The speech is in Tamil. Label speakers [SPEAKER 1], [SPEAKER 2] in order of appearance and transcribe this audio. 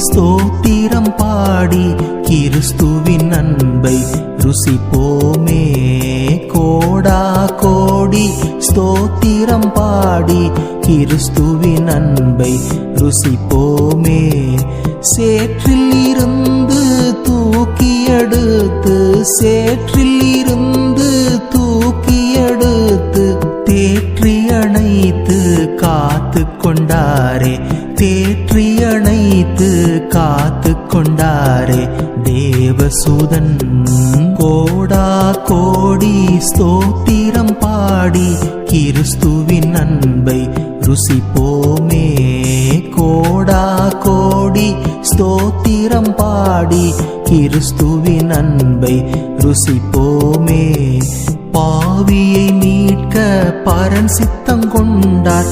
[SPEAKER 1] ஸ்தோத்திரம் பாடி கிறிஸ்துவின் அன்பை ருசிப்போமே. கோடா கோடி ஸ்தோத்திரம் பாடி கிறிஸ்துவின் அன்பை ருசிப்போமே. சேற்றில் இருந்து தூக்கி எடுத்து, சேற்றில் இருந்து தூக்கி எடுத்து தேற்றி அணைத்து காத்து கொண்டாரே, தேற்றி அணைத்து காத்து கொண்டாரே தேவசூதன். கோடா கோடி ஸ்தோத்திரம் பாடி கிறிஸ்துவின் அன்பை ருசிப்போமே. கோடா கோடி ஸ்தோத்திரம் பாடி கிறிஸ்துவின் அன்பை ருசிப்போமே. பாவியை மீட்க பரன் சித்தம் கொண்டார்,